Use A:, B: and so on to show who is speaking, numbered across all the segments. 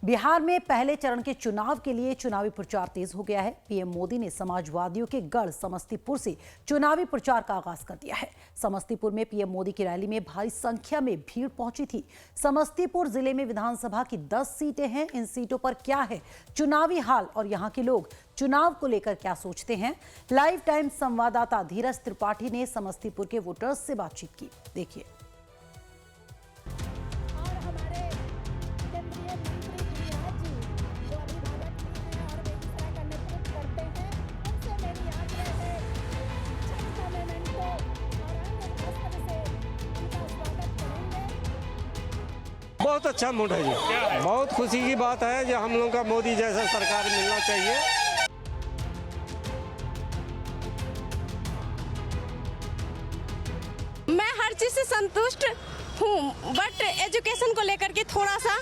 A: बिहार में पहले चरण के चुनाव के लिए चुनावी प्रचार तेज हो गया है। पीएम मोदी ने समाजवादियों के गढ़ समस्तीपुर से चुनावी प्रचार का आगाज कर दिया है। समस्तीपुर में पीएम मोदी की रैली में भारी संख्या में भीड़ पहुंची थी। समस्तीपुर जिले में विधानसभा की 10 सीटें हैं। इन सीटों पर क्या है चुनावी हाल और यहाँ के लोग चुनाव को लेकर क्या सोचते हैं? लाइव टाइम संवाददाता धीरज त्रिपाठी ने समस्तीपुर के वोटर्स से बातचीत की। देखिए।
B: बहुत अच्छा मूड है जी। बहुत खुशी की बात है जो हम लोग का मोदी जैसा सरकार मिलना चाहिए।
C: मैं हर चीज से संतुष्ट हूँ, बट एजुकेशन को लेकर के थोड़ा सा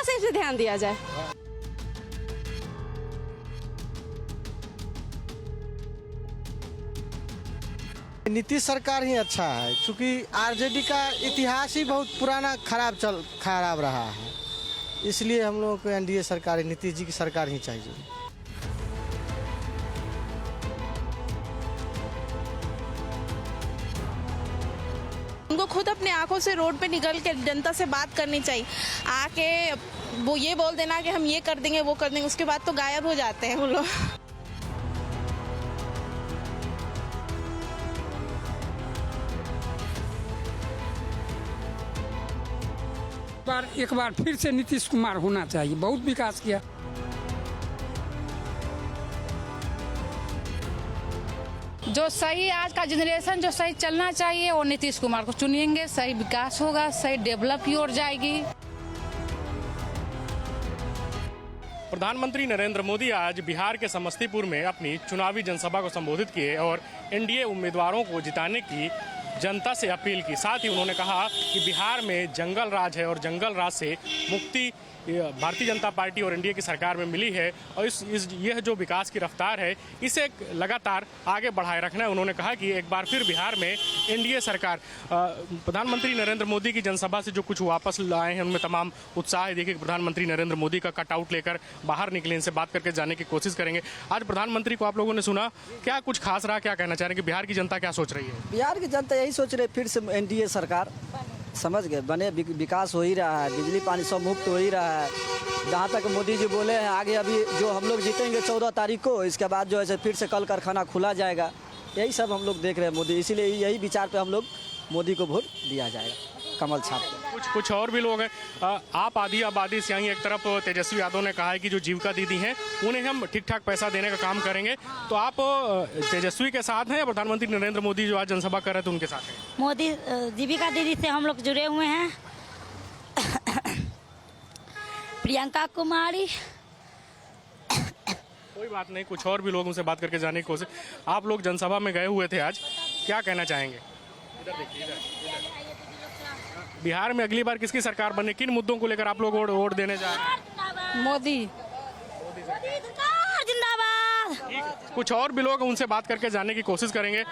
C: इस पे ध्यान दिया जाए।
D: नीतीश सरकार ही अच्छा है, क्योंकि आरजेडी का इतिहास ही बहुत पुराना खराब रहा है। इसलिए हम लोगों को एनडीए सरकार, नीतीश जी की सरकार ही चाहिए।
C: उनको खुद अपने आंखों से रोड पे निकल के जनता से बात करनी चाहिए। आके वो ये बोल देना कि हम ये कर देंगे वो कर देंगे, उसके बाद तो गायब हो जाते हैं वो लोग।
E: एक बार फिर से नीतीश कुमार होना चाहिए। बहुत विकास किया।
F: जो सही आज का जनरेशन जो सही चलना चाहिए वो नीतीश कुमार को चुनेंगे। सही विकास होगा, सही डेवलप की ओर जाएगी।
G: प्रधानमंत्री नरेंद्र मोदी आज बिहार के समस्तीपुर में अपनी चुनावी जनसभा को संबोधित किए और एनडीए उम्मीदवारों को जिताने की जनता से अपील की। साथ ही उन्होंने कहा कि बिहार में जंगल राज है और जंगल राज से मुक्ति भारतीय जनता पार्टी और एनडीए की सरकार में मिली है और यह जो विकास की रफ्तार है इसे लगातार आगे बढ़ाए रखना है। उन्होंने कहा कि एक बार फिर बिहार में एनडीए सरकार, प्रधानमंत्री नरेंद्र मोदी की जनसभा से जो कुछ वापस लाए हैं उनमें तमाम उत्साह है। देखिए, प्रधानमंत्री नरेंद्र मोदी का कटआउट लेकर बाहर निकले, इनसे बात करके जाने की कोशिश करेंगे। आज प्रधानमंत्री को आप लोगों ने सुना, क्या कुछ खास रहा? क्या कहना चाह रहे हैं कि बिहार की जनता क्या सोच रही है?
D: बिहार की जनता यही सोच रही है, फिर से एनडीए सरकार समझ गए बने, विकास हो ही रहा है, बिजली पानी सब मुफ्त हो ही रहा है। जहाँ तक मोदी जी बोले हैं, आगे अभी जो हम लोग जीतेंगे 14 तारीख को, इसके बाद जो है फिर से कल कारखाना खुला जाएगा। यही सब हम लोग देख रहे हैं मोदी, इसीलिए यही विचार पे हम लोग मोदी को वोट दिया जाएगा, कमल छाप के।
G: कुछ और भी लोग हैं। आप आधी आबादी से आई, एक तरफ तेजस्वी यादव ने कहा है कि जो जीविका दीदी हैं उन्हें हम ठीक ठाक पैसा देने का काम करेंगे। तो आप तेजस्वी के साथ हैं या प्रधानमंत्री नरेंद्र मोदी जो आज जनसभा कर रहे थे उनके साथ हैं?
H: मोदी जीविका दीदी से हम लोग जुड़े हुए हैं। प्रियंका कुमारी।
G: कोई बात नहीं, कुछ और भी लोगों से बात करके जाने की कोशिश। आप लोग जनसभा में गए हुए थे आज, क्या कहना चाहेंगे? इधर देखिए, इधर। बिहार में अगली बार किसकी सरकार बने, किन मुद्दों को लेकर आप लोग वोट देने जा रहे हैं?
H: मोदी
G: जिंदाबाद। कुछ और भी लोग, उनसे बात करके जानने की कोशिश करेंगे।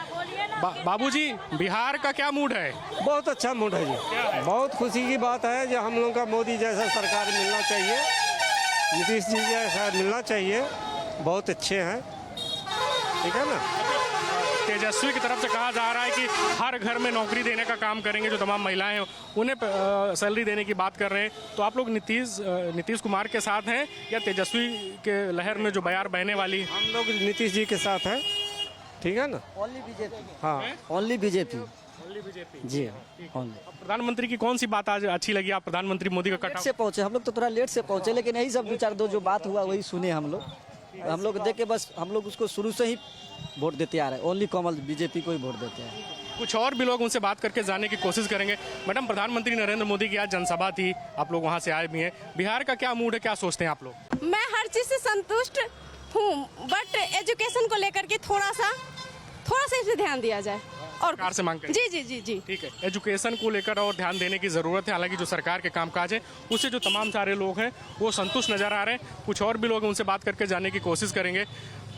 G: बाबूजी, बिहार का क्या मूड है?
B: बहुत अच्छा मूड है जी। बहुत खुशी की बात है जो हम लोग का मोदी जैसा सरकार मिलना चाहिए, नीतीश जी जैसा मिलना चाहिए। बहुत अच्छे हैं, ठीक है ना।
G: तेजस्वी की तरफ से कहा जा रहा है कि हर घर में नौकरी देने का काम करेंगे, जो तमाम महिलाएं हैं उन्हें सैलरी देने की बात कर रहे हैं। तो आप लोग नीतीश कुमार के साथ हैं या तेजस्वी के लहर में जो बयार बहने वाली?
B: हम लोग नीतीश जी के साथ हैं, ठीक है ना।
D: Only BJP.
B: हाँ,
D: ओनली बीजेपी जी।
G: प्रधानमंत्री की कौन सी बात आज अच्छी लगी? आप प्रधानमंत्री मोदी का
D: लेट से पहुंचे, हम लोग तो थोड़ा लेट से पहुंचे, लेकिन यही सब दो जो बात हुआ वही सुने हम लोग देख के बस हम लोग उसको शुरू से ही वोट देते आ रहे हैं। ओनली कमल, बीजेपी को ही वोट देते हैं।
G: कुछ और भी लोग, उनसे बात करके जानने की कोशिश करेंगे। मैडम, प्रधानमंत्री नरेंद्र मोदी की आज जनसभा थी, आप लोग वहां से आए भी हैं। बिहार का क्या मूड है, क्या सोचते हैं आप लोग?
C: मैं हर चीज से संतुष्ट हूँ, बट एजुकेशन को लेकर के थोड़ा सा इस पे ध्यान दिया जाए और
G: सरकार से मांग करें।
C: जी जी जी जी,
G: ठीक है। एजुकेशन को लेकर और ध्यान देने की जरूरत है। हालांकि जो सरकार के कामकाज है उससे जो तमाम सारे लोग हैं वो संतुष्ट नजर आ रहे हैं। कुछ और भी लोग हैं, उनसे बात करके जानने की कोशिश करेंगे।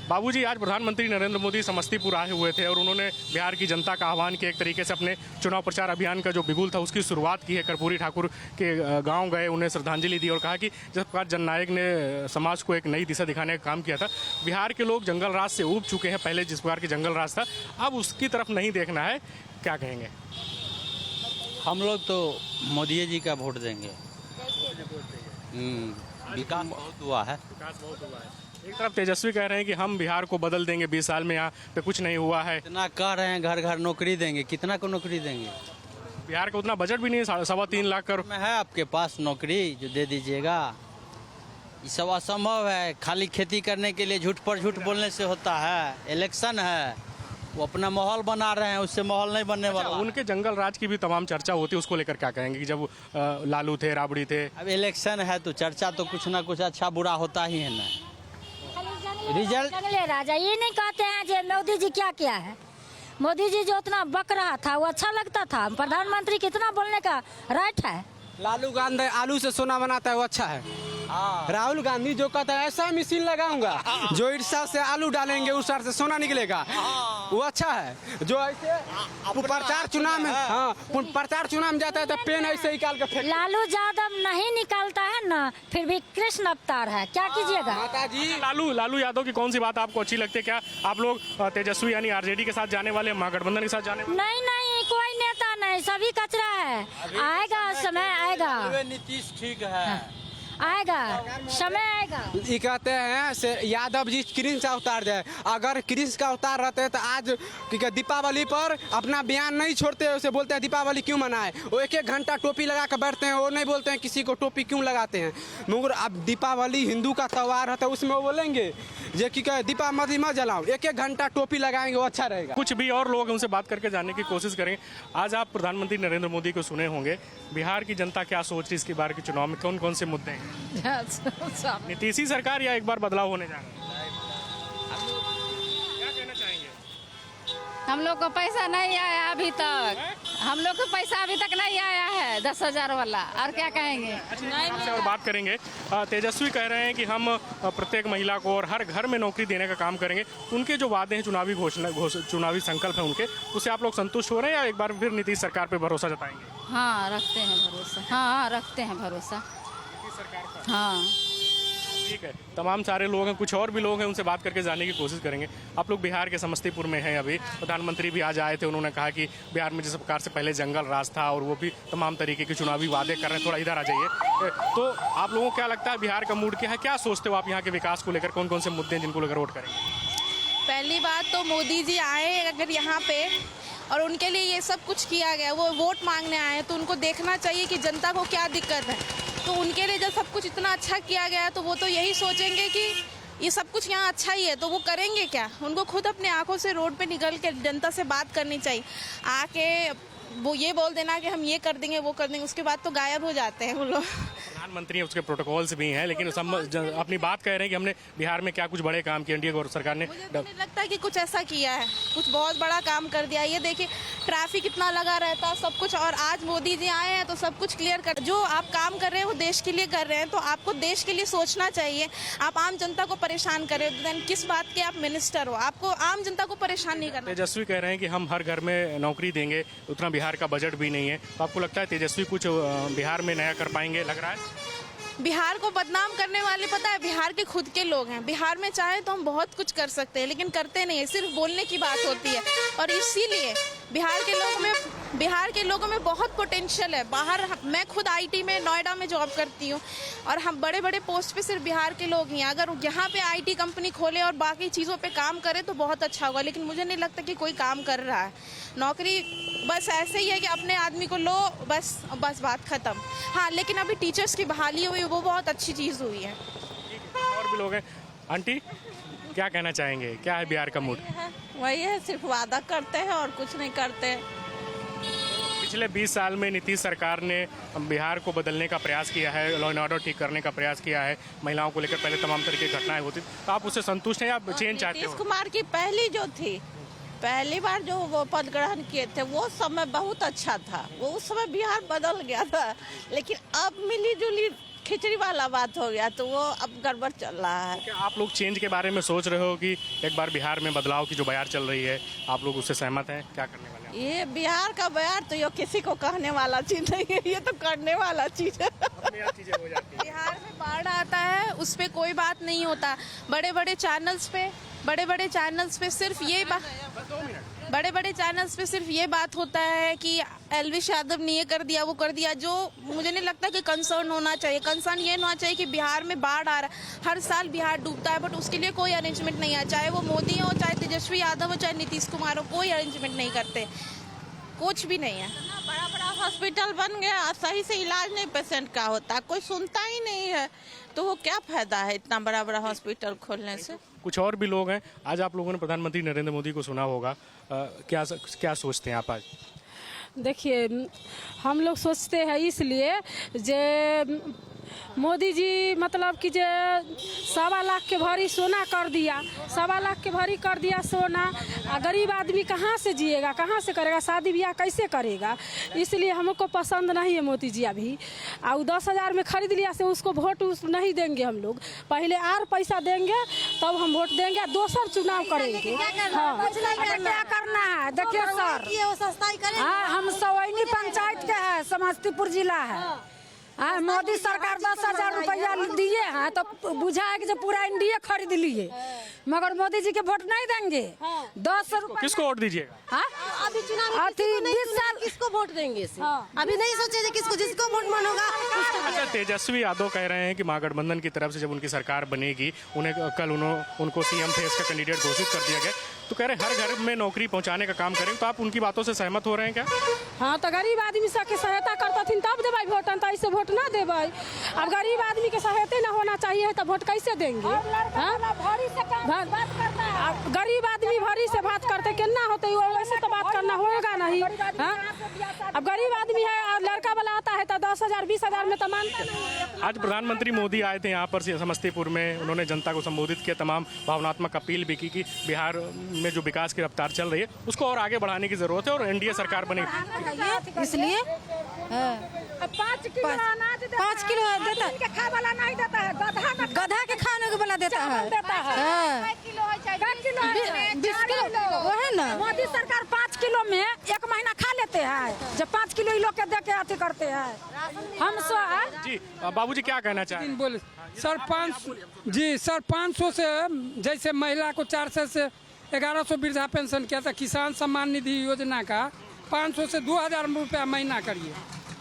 G: बाबूजी, आज प्रधानमंत्री नरेंद्र मोदी समस्तीपुर आए हुए थे और उन्होंने बिहार की जनता का आह्वान किया, एक तरीके से अपने चुनाव प्रचार अभियान का जो बिगुल था उसकी शुरुआत की है। कर्पूरी ठाकुर के गांव गए, उन्हें श्रद्धांजलि दी और कहा कि जिस प्रकार जननायक ने समाज को एक नई दिशा दिखाने का काम किया था, बिहार के लोग जंगल राज से ऊब चुके हैं। पहले जिस प्रकार की जंगल राज था, अब उसकी तरफ नहीं देखना है। क्या कहेंगे?
I: हम लोग तो मोदी जी का वोट देंगे। विकास बहुत हुआ है।
G: एक तरफ तेजस्वी कह रहे हैं कि हम बिहार को बदल देंगे, 20 साल में यहाँ पे कुछ नहीं हुआ है।
I: इतना कह रहे हैं घर घर नौकरी देंगे, कितना को नौकरी देंगे?
G: बिहार का उतना बजट भी नहीं है, 3.25 लाख करोड़
I: में है आपके पास नौकरी जो दे दीजिएगा। ये सब असंभव है। खाली खेती करने के लिए झूठ पर झूठ बोलने से होता है। इलेक्शन है, वो अपना माहौल बना रहे हैं, उससे माहौल नहीं बनने वाला।
G: उनके जंगल राज की भी तमाम चर्चा होती है, उसको लेकर क्या कहेंगे कि जब लालू थे, राबड़ी थे?
I: अब इलेक्शन है तो चर्चा तो कुछ ना कुछ अच्छा बुरा होता ही है ना। रिजल्ट
H: जंगले राजा ये नहीं कहते हैं जो मोदी जी क्या किया है। मोदी जी जो उतना बक रहा था वो अच्छा लगता था। प्रधानमंत्री कितना बोलने का राइट है।
J: लालू गांधी आलू से सोना बनाता है, वो अच्छा है। राहुल गांधी जो कहता है ऐसा मशीन लगाऊंगा जो इस साल से आलू डालेंगे उस साल से सोना निकलेगा, वो अच्छा है। जो ऐसे प्रचार चुनाव में प्रचार चुनाव में जाता है तो पेन ऐसे निकाल के फेंक।
H: लालू यादव नहीं निकालता है ना, फिर भी कृष्ण अवतार है, क्या कीजिएगा।
J: माता जी,
G: लालू यादव की कौन सी बात आपको अच्छी लगती है? क्या आप लोग तेजस्वी यानी आरजेडी के साथ जाने वाले, महागठबंधन के साथ जाने वाले?
H: नहीं, कोई नेता नहीं, सभी कचरा है। आएगा समय आएगा,
I: नीतीश ठीक है,
H: आएगा समय आएगा।
J: ये कहते हैं से यादव जी कृष्ण का अवतार जाए। अगर कृष्ण का अवतार रहते तो आज दीपावली पर अपना बयान नहीं छोड़ते, उसे बोलते हैं दीपावली क्यों मनाए। वो 1-1 घंटा टोपी लगा कर बैठते हैं, वो नहीं बोलते हैं किसी को टोपी क्यों लगाते हैं। मगर अब दीपावली हिंदू का त्यौहार है तो उसमें वो बोलेंगे जो कि दीपावली मत जलाओ, 1-1 घंटा टोपी लगाएंगे, वो अच्छा रहेगा।
G: कुछ भी और लोग उनसे बात करके जानने की कोशिश करेंगे। आज आप प्रधानमंत्री नरेंद्र मोदी को सुने होंगे, बिहार की जनता क्या सोच रही है इसके बार के चुनाव में, कौन कौन से मुद्दे हैं? नीतीश सरकार या एक बार बदलाव होने जा रहा है? क्या कहना चाहेंगे?
F: हम लोग को पैसा नहीं आया अभी तक। हम लोग को पैसा अभी तक नहीं आया है 10,000 वाला, और क्या कहेंगे।
G: आपसे और बात करेंगे। तेजस्वी कह रहे हैं कि हम प्रत्येक महिला को और हर घर में नौकरी देने का काम करेंगे। उनके जो वादे हैं, चुनावी संकल्प है उनके, उससे आप लोग संतुष्ट हो रहे हैं या एक बार फिर नीतीश सरकार पे भरोसा जताएंगे?
F: हाँ, रखते हैं भरोसा। हाँ, रखते हैं भरोसा
G: सरकार पर।
F: हाँ,
G: ठीक है। तमाम सारे लोग हैं, कुछ और भी लोग हैं, उनसे बात करके जानने की कोशिश करेंगे। आप लोग बिहार के समस्तीपुर में हैं अभी। प्रधानमंत्री भी आज आए थे, उन्होंने कहा कि बिहार में जिस प्रकार से पहले जंगल राज था और वो भी तमाम तरीके के चुनावी वादे कर रहे हैं। थोड़ा इधर आ जाइए। तो आप लोगों को क्या लगता है बिहार का मूड क्या है? क्या सोचते हो आप यहाँ के विकास को लेकर? कौन कौन से मुद्दे हैं जिनको लेकर वोट करेंगे?
C: पहली बात तो मोदी जी आए अगर यहाँ पे और उनके लिए ये सब कुछ किया गया, वो वोट मांगने आए तो उनको देखना चाहिए कि जनता को क्या दिक्कत है। तो उनके लिए जब सब कुछ इतना अच्छा किया गया तो वो तो यही सोचेंगे कि ये सब कुछ यहाँ अच्छा ही है, तो वो करेंगे क्या। उनको खुद अपने आंखों से रोड पे निकल के जनता से बात करनी चाहिए। आके वो ये बोल देना कि हम ये कर देंगे वो कर देंगे, उसके बाद तो गायब हो जाते हैं वो लोग।
G: प्रधानमंत्री उसके प्रोटोकॉल्स भी हैं, लेकिन अपनी बात कह रहे हैं कि हमने बिहार में क्या कुछ बड़े काम किए एनडीए सरकार ने।
C: मुझे तो नहीं लगता कि कुछ ऐसा किया है, कुछ बहुत बड़ा काम कर दिया। ये देखिए ट्रैफिक इतना लगा रहता सब कुछ, और आज मोदी जी आए हैं तो सब कुछ क्लियर कर। जो आप काम कर रहे हैं वो देश के लिए कर रहे हैं, तो आपको देश के लिए सोचना चाहिए। आप आम जनता को परेशान करें, देन किस बात के आप मिनिस्टर हो? आपको आम जनता को परेशान नहीं करना।
G: तेजस्वी कह रहे हैं कि हम हर घर में नौकरी देंगे, उतना बिहार का बजट भी नहीं है। तो आपको लगता है तेजस्वी कुछ बिहार में नया कर पाएंगे? लग रहा है
C: बिहार को बदनाम करने वाले पता है बिहार के खुद के लोग हैं। बिहार में चाहे तो हम बहुत कुछ कर सकते हैं, लेकिन करते नहीं है, सिर्फ बोलने की बात होती है। और इसीलिए बिहार के लोगों में बहुत पोटेंशियल है। बाहर मैं खुद आईटी में नोएडा में जॉब करती हूँ और हम बड़े बड़े पोस्ट पे सिर्फ बिहार के लोग ही हैं। अगर यहाँ पे आईटी कंपनी खोले और बाकी चीज़ों पे काम करे तो बहुत अच्छा होगा, लेकिन मुझे नहीं लगता कि कोई काम कर रहा है। नौकरी बस ऐसे ही है कि अपने आदमी को लो, बस बात खत्म। हाँ, लेकिन अभी टीचर्स की बहाली हुई, वो बहुत अच्छी चीज़ हुई है।
G: और भी लोग हैं। आंटी क्या कहना चाहेंगे, क्या है बिहार का मूड?
K: वही है, सिर्फ वादा करते हैं और कुछ नहीं करते।
G: पिछले 20 साल में नीतीश सरकार ने बिहार को बदलने का प्रयास किया है, लॉ एंड ऑर्डर ठीक करने का प्रयास किया है, महिलाओं को लेकर पहले तमाम तरह की घटनाएं होती, तो आप उससे संतुष्ट हैं या चेंज चाहते हो?
K: नीतीश कुमार की पहली बार जो वो पद ग्रहण किए थे वो समय बहुत अच्छा था, वो उस समय बिहार बदल गया था। लेकिन अब मिली जुली खिचड़ी वाला बात हो गया, तो वो अब गड़बड़ चल रहा है।
G: क्या आप लोग चेंज के बारे में सोच रहे हो कि एक बार बिहार में बदलाव की जो बयार चल रही है, आप लोग उससे सहमत हैं? क्या करने वाले हैं?
K: ये बिहार का बयार तो ये किसी को कहने वाला चीज नहीं है, ये तो करने वाला चीज है।
G: चीजें हो जाती हैं।
C: बिहार में बाढ़ आता है, उस पे कोई बात नहीं होता। बड़े बड़े चैनल्स पे सिर्फ ये बात होता है कि एलविश यादव ने ये कर दिया, वो कर दिया, जो मुझे नहीं लगता कि कंसर्न होना चाहिए। कंसर्न ये होना चाहिए कि बिहार में बाढ़ आ रहा है, हर साल बिहार डूबता है, बट उसके लिए कोई अरेंजमेंट नहीं है। चाहे वो मोदी हो, चाहे तेजस्वी यादव हो, चाहे नीतीश कुमार हो, कोई अरेंजमेंट नहीं करते, कुछ भी नहीं है।
K: बड़ा बड़ा हॉस्पिटल बन गया, सही से इलाज नहीं पेशेंट का होता, कोई सुनता ही नहीं है, तो वो क्या फायदा है इतना बड़ा बड़ा हॉस्पिटल खोलने से।
G: कुछ और भी लोग हैं। आज आप लोगों ने प्रधानमंत्री नरेंद्र मोदी को सुना होगा, क्या सोचते हैं आप आज?
L: देखिए, हम लोग सोचते हैं इसलिए जे मोदी जी मतलब कि जे 1.25 लाख के भरी सोना कर दिया, 1.25 लाख के भरी कर दिया सोना, गरीब आदमी कहाँ से जिएगा, कहाँ से करेगा, शादी ब्याह कैसे करेगा? इसलिए हमको पसंद नहीं है मोदी जी अभी। और 10,000 में खरीद लिया से उसको वोट नहीं देंगे हम लोग, पहले और पैसा देंगे तब हम वोट देंगे, दोसर चुनाव करेंगे। हाँ, क्या करना है? देखिए सर, हम सवैनी पंचायत के हैं, समस्तीपुर जिला है। मोदी सरकार 10,000 रुपया दिए हैं तो बुझा है कि जो पूरा इंडिया खरीद लिए, मगर मोदी जी के वोट नहीं देंगे। 10 रुपया
G: किसको वोट दीजिएगा?
L: अभी चुनाव 20 साल
M: किसको वोट देंगे? अभी नहीं सोचे किसको, जिसको वोट मानोगा।
G: अच्छा, तेजस्वी यादव कह रहे हैं कि महागठबंधन की तरफ से जब उनकी सरकार बनेगी, उनको सीएम फेस का कैंडिडेट घोषित कर दिया गया, तो कह रहे हर घर में नौकरी पहुंचाने का काम करेंगे। तो आप उनकी बातों से सहमत हो रहे हैं क्या?
L: हाँ, तो गरीब आदमी सबके सहायता करता थी तब देवे वोट, तो ऐसे वोट ना देवे। अब गरीब आदमी के सहायता ना होना चाहिए तो वोट कैसे देंगे? गरीब आदमी भरी से बात करते केना होते, वैसे तो बात करना होगा नहीं। अब गरीब आदमी है और लड़का वाला आता है तो 10,000 20,000 में तो मानता नहीं।
G: आज प्रधानमंत्री मोदी आए थे यहाँ पर समस्तीपुर में, उन्होंने जनता को संबोधित किया, तमाम भावनात्मक अपील भी की कि बिहार में जो विकास की रफ्तार चल रही है उसको और आगे बढ़ाने की जरूरत है और एनडीए सरकार बनेगी।
M: इसलिए
L: 5 किलो अनाज
M: 5 किलो देता है,
L: खाने वाला नहीं देता है,
M: गधा के खाने को वाला देता है। 20 किलो वो है ना।
L: मोदी सरकार 5 किलो में 1 महीना खा लेते हैं, जब 5 किलो इन लोग के दे के अति करते हैं। हम
G: जी बाबूजी क्या कहना चाहें?
E: बोले सर 500 से, जैसे महिला को 400 से 1100 वृद्धा पेंशन किया था, किसान सम्मान निधि योजना का 500 से 2,000 रुपया महीना करिए,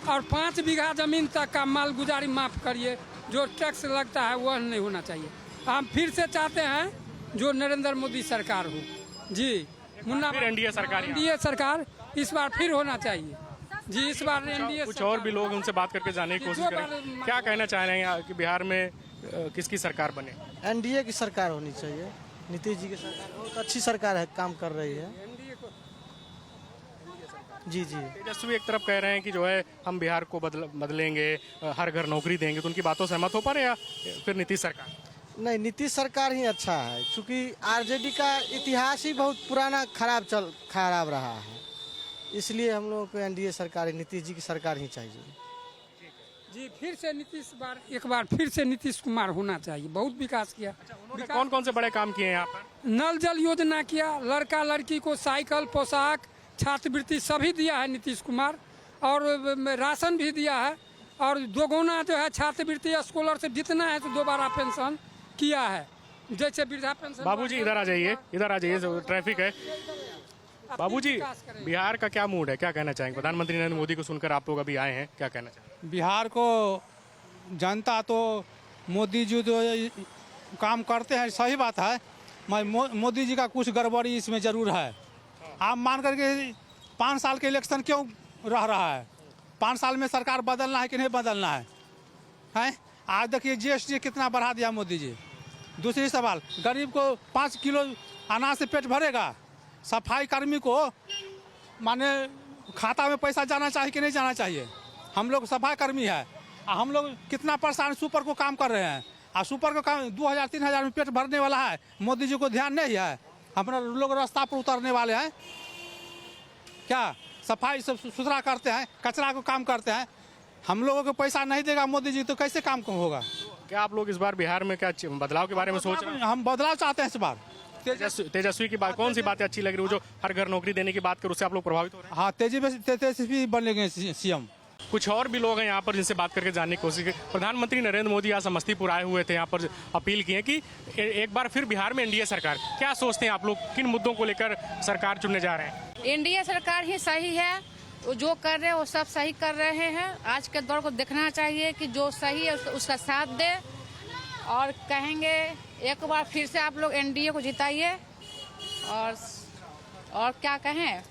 E: और 5 बीघा जमीन तक का माल गुजारी माफ करिए, जो टैक्स लगता है वह नहीं होना चाहिए। हम फिर से चाहते हैं जो नरेंद्र मोदी सरकार हो। जी मुन्ना,
G: एनडीए
E: सरकार इस बार फिर होना चाहिए जी, इस बार एनडीए।
G: कुछ और भी लोग उनसे बात करके जाने की कोशिश करें, क्या कहना चाह रहे हैं कि बिहार में किसकी सरकार बने?
D: एनडीए की सरकार होनी चाहिए, नीतीश जी की सरकार बहुत अच्छी सरकार है, काम कर रही है। जी
G: तेजस्वी एक तरफ कह रहे हैं कि जो है हम बिहार को बदलेंगे, हर घर नौकरी देंगे, तो उनकी बातों से सहमत हो पा रहे हैं या फिर नीतीश सरकार?
D: नहीं, नीतीश सरकार ही अच्छा है, क्योंकि आरजेडी का इतिहास ही बहुत पुराना खराब रहा है, इसलिए हम लोगों को एनडीए सरकार, नीतीश जी की सरकार ही चाहिए।
E: जी फिर से एक बार फिर से नीतीश कुमार होना चाहिए, बहुत विकास किया।
G: कौन कौन से बड़े काम किए हैं यहाँ पर?
E: नल जल योजना किया, लड़का लड़की को साइकिल, पोशाक, छात्रवृत्ति सभी दिया है नीतीश कुमार, और राशन भी दिया है, और 2 गुना जो है छात्रवृत्ति, स्कॉलरशिप जितना है तो 2 बार पेंशन किया है, जैसे वृद्धा पेंशन।
G: बाबूजी इधर आ जाइए, ट्रैफिक है। बाबूजी, बिहार का क्या मूड है, क्या कहना चाहेंगे? प्रधानमंत्री नरेंद्र मोदी को सुनकर आप लोग अभी आए हैं, क्या कहना चाहेंगे?
J: बिहार को जनता तो मोदी जी जो काम करते हैं सही बात है, मोदी जी का कुछ गड़बड़ी इसमें जरूर है। आप मान करके 5 साल के इलेक्शन क्यों रह रहा है? 5 साल में सरकार बदलना है कि नहीं बदलना है? आज देखिए जीएसटी कितना बढ़ा दिया मोदी जी। दूसरी सवाल, गरीब को 5 किलो अनाज से पेट भरेगा? सफाई कर्मी को माने खाता में पैसा जाना चाहिए कि नहीं जाना चाहिए? हम लोग सफाई कर्मी है, हम लोग कितना परेशान सुपर को काम कर रहे हैं, और सुपर को काम 2,000-3,000 में पेट भरने वाला है, मोदी जी को ध्यान नहीं है। हमारा लोग रास्ता पर उतरने वाले हैं क्या? सफाई सब सुथरा करते हैं, कचरा को काम करते हैं, हम लोगों को पैसा नहीं देगा मोदी जी तो कैसे काम होगा।
G: क्या आप लोग इस बार बिहार में क्या बदलाव के बारे में सोच रहे हैं?
J: हम बदलाव चाहते हैं इस बार।
G: तेजस्वी की बात, कौन सी बातें अच्छी लग रही है? वो जो हर घर नौकरी देने की बात कर, उससे आप लोग प्रभावित हो रहे हैं?
J: हाँ, तेजस्वी बनेंगे सीएम।
G: कुछ और भी लोग हैं यहाँ पर जिनसे बात करके जानने की कोशिश की। प्रधानमंत्री नरेंद्र मोदी आज समस्तीपुर आए हुए थे, यहाँ पर अपील की है कि एक बार फिर बिहार में एनडीए सरकार। क्या सोचते हैं आप लोग, किन मुद्दों को लेकर सरकार चुनने जा रहे हैं?
F: एनडीए सरकार ही सही है, वो जो कर रहे हैं वो सब सही कर रहे हैं। आज के दौर को देखना चाहिए कि जो सही है उसका साथ दे, और कहेंगे एक बार फिर से आप लोग एनडीए को जिताइए। और क्या कहें,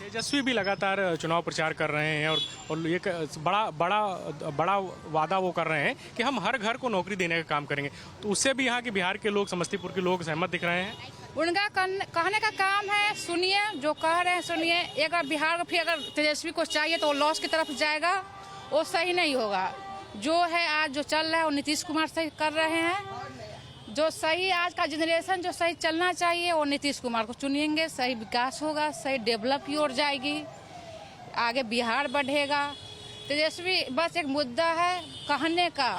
G: तेजस्वी भी लगातार चुनाव प्रचार कर रहे हैं और एक बड़ा वादा वो कर रहे हैं कि हम हर घर को नौकरी देने का काम करेंगे। तो उससे भी यहाँ के बिहार के लोग, समस्तीपुर के लोग सहमत दिख रहे हैं।
F: उनका कहने का काम है, सुनिए जो कह रहे हैं सुनिए। एक बार बिहार को फिर अगर तेजस्वी को चाहिए तो वो लॉस की तरफ जाएगा, वो सही नहीं होगा। जो है आज जो चल रहा है वो नीतीश कुमार सही कर रहे हैं। जो सही आज का जनरेशन जो सही चलना चाहिए वो नीतीश कुमार को चुनेंगे, सही विकास होगा, सही डेवलप की ओर जाएगी, आगे बिहार बढ़ेगा। तेजस्वी बस एक मुद्दा है, कहने का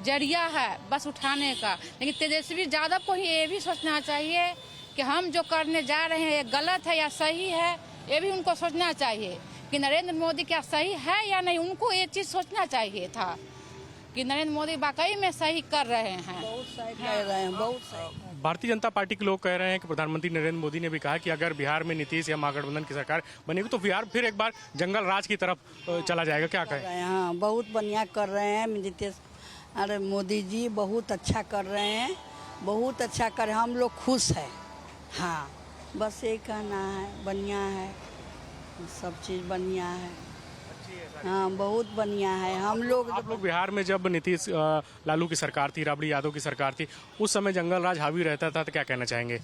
F: जरिया है, बस उठाने का। लेकिन तेजस्वी यादव को ही ये भी सोचना चाहिए कि हम जो करने जा रहे हैं ये गलत है या सही है, ये भी उनको सोचना चाहिए कि नरेंद्र मोदी क्या सही है या नहीं। उनको ये चीज़ सोचना चाहिए था कि नरेंद्र मोदी वाकई में सही कर रहे हैं, बहुत सही कर रहे हैं, बहुत सही।
G: भारतीय जनता पार्टी के लोग कह रहे हैं कि प्रधानमंत्री नरेंद्र मोदी ने भी कहा कि अगर बिहार में नीतीश या महागठबंधन की सरकार बनेगी तो बिहार फिर एक बार जंगल राज की तरफ चला जाएगा। क्या कहें?
N: हाँ, बहुत बढ़िया कर रहे हैं नीतीश, अरे मोदी जी बहुत अच्छा कर रहे हैं, बहुत अच्छा कर, हम लोग खुश हैं। हाँ, बस यही कहना है, बढ़िया है, सब चीज़ बढ़िया है। हाँ, बहुत बढ़िया है। हम लोग
G: बिहार में जब नीतीश लालू की सरकार थी, राबड़ी यादव की सरकार थी, उस समय जंगल राज हावी रहता था, तो क्या कहना चाहेंगे?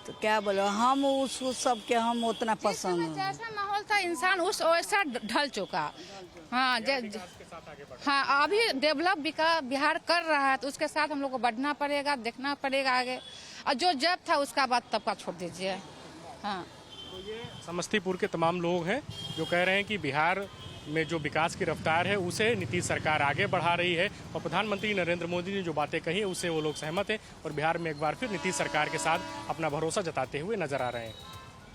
N: तो क्या बोलो, हम उस सब के हम उतना पसंद,
F: जैसा माहौल था इंसान उस वैसा ढल चुका। हाँ, हाँ, अभी डेवलप बिहार कर रहा है तो उसके साथ हम लोग को बढ़ना पड़ेगा, देखना पड़ेगा आगे। और जो जब था उसका बात तब का छोड़ दीजिए। हाँ,
G: तो ये समस्तीपुर के तमाम लोग हैं जो कह रहे हैं कि बिहार में जो विकास की रफ्तार है उसे नीतीश सरकार आगे बढ़ा रही है, और प्रधानमंत्री नरेंद्र मोदी ने जो बातें कही है उससे वो लोग सहमत हैं और बिहार में एक बार फिर नीतीश सरकार के साथ अपना भरोसा जताते हुए नजर आ रहे हैं।